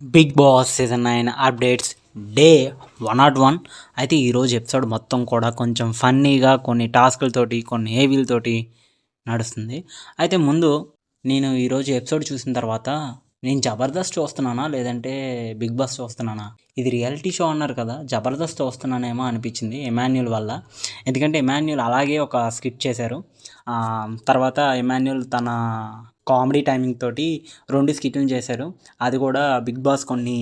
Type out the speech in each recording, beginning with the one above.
Big Boss season 9 updates day 101. అయితే ఈరోజు episode మొత్తం కూడా కొంచెం ఫన్నీగా కొన్ని టాస్క్లతోటి కొన్ని ఏవీలతోటి నడుస్తుంది. అయితే ముందు నేను ఈరోజు ఎపిసోడ్ చూసిన తర్వాత నేను జబర్దస్త్ చూస్తున్నానా లేదంటే బిగ్ బాస్ చూస్తున్నానా, ఇది రియాలిటీ షో అన్నారు కదా, జబర్దస్త్ చూస్తున్నానేమో అనిపించింది ఎమాన్యుల్ వల్ల. ఎందుకంటే ఎమాన్యుల్ అలాగే ఒక స్కిట్ చేశారు. తర్వాత ఎమాన్యుల్ తన కామెడీ టైమింగ్ తోటి 2 స్కిట్లు చేశారు. అది కూడా బిగ్ బాస్ కొన్ని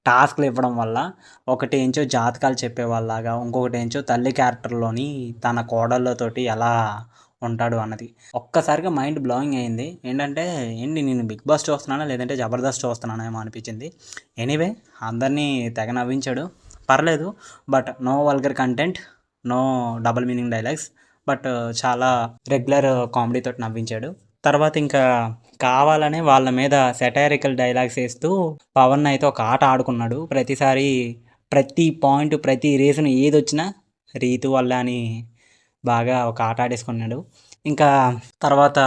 టాస్క్లు ఇవ్వడం వల్ల, ఒకటి ఏంచో జాతకాలు చెప్పేవాళ్ళలాగా, ఇంకొకటి ఏంచో తల్లి క్యారెక్టర్లోని తన కోడళ్ళతోటి ఎలా ఉంటాడు అన్నది ఒక్కసారిగా మైండ్ బ్లోయింగ్ అయింది. ఏంటంటే నేను బిగ్ బాస్ చూస్తున్నానా లేదంటే జబర్దస్త్ చూస్తున్నానా ఏమో అనిపించింది. ఎనీవే అందరినీ తెగ నవ్వించాడు, పర్లేదు. But no vulgar content, no double meaning dialogues, but చాలా రెగ్యులర్ కామెడీతో నవ్వించాడు. తర్వాత ఇంకా కావాలనే వాళ్ళ మీద సెటైరికల్ డైలాగ్స్ వేస్తూ పవన్ అయితే ఒక ఆట ఆడుకున్నాడు. ప్రతిసారి ప్రతి పాయింట్ ప్రతి రీజన్ ఏది వచ్చినా రీతు వల్ల అని బాగా ఒక ఆట ఆడేసుకున్నాడు. ఇంకా తర్వాత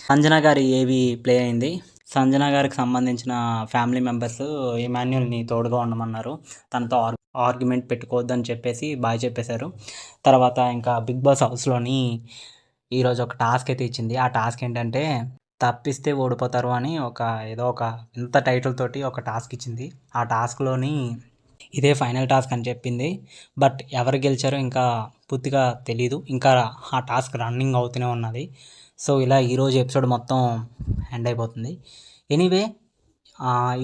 సంజన గారి ఏవి ప్లే అయింది. సంజన గారికి సంబంధించిన ఫ్యామిలీ మెంబర్స్ ఎమాన్యుల్ని తోడుగా ఉండమన్నారు. తనతో ఆర్గ్యుమెంట్ పెట్టుకోవద్దని చెప్పేసి బాగా చెప్పేశారు. తర్వాత ఇంకా బిగ్ బాస్ హౌస్లోని ఈరోజు ఒక టాస్క్ అయితే ఇచ్చింది. ఆ టాస్క్ ఏంటంటే తప్పిస్తే ఓడిపోతారు అని ఏదో ఒక ఇంత టైటిల్ తోటి ఒక టాస్క్ ఇచ్చింది. ఆ టాస్క్లోని ఇదే ఫైనల్ టాస్క్ అని చెప్పింది. బట్ ఎవరు గెలిచారో ఇంకా పూర్తిగా తెలీదు. ఇంకా ఆ టాస్క్ రన్నింగ్ అవుతూనే ఉన్నది. సో ఇలా ఈరోజు ఎపిసోడ్ మొత్తం ఎండ్ అయిపోతుంది. ఎనీవే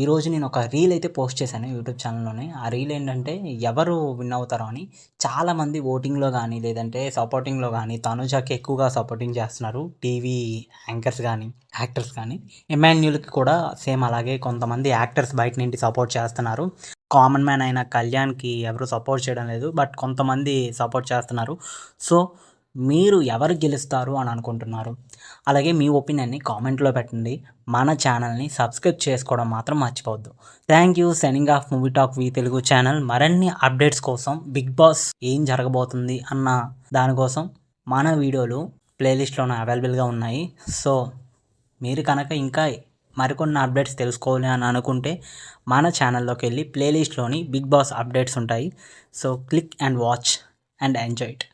ఈరోజు నేను ఒక రీల్ అయితే పోస్ట్ చేశాను యూట్యూబ్ ఛానల్లోనే. ఆ రీల్ ఏంటంటే ఎవరు విన్ అవుతారో అని. చాలామంది ఓటింగ్లో కానీ లేదంటే సపోర్టింగ్లో కానీ తనుజాకి ఎక్కువగా సపోర్టింగ్ చేస్తున్నారు, టీవీ యాంకర్స్ కానీ యాక్టర్స్ కానీ. ఎమాన్యుల్కి కూడా సేమ్ అలాగే కొంతమంది యాక్టర్స్ బయట నుండి సపోర్ట్ చేస్తున్నారు. కామన్ మ్యాన్ అయిన కళ్యాణ్కి ఎవరు సపోర్ట్ చేయడం లేదు, బట్ కొంతమంది సపోర్ట్ చేస్తున్నారు. సో మీరు ఎవరు గెలుస్తారు అని అనుకుంటున్నారు? అలాగే మీ ఒపీనియన్ని కామెంట్లో పెట్టండి. మన ఛానల్ని సబ్స్క్రైబ్ చేసుకోవడం మాత్రం మర్చిపోవద్దు. Thank you. Signing off movie talk V Telugu channel. మరిన్ని అప్డేట్స్ కోసం బిగ్ బాస్ ఏం జరగబోతుంది అన్న దానికోసం మన వీడియోలు ప్లేలిస్ట్లోనే అవైలబుల్గా ఉన్నాయి. సో మీరు కనుక ఇంకా మరికొన్ని అప్డేట్స్ తెలుసుకోవాలి అని అనుకుంటే మన ఛానల్లోకి వెళ్ళి ప్లేలిస్ట్లోని బిగ్ బాస్ అప్డేట్స్ ఉంటాయి. So click and watch and enjoy it.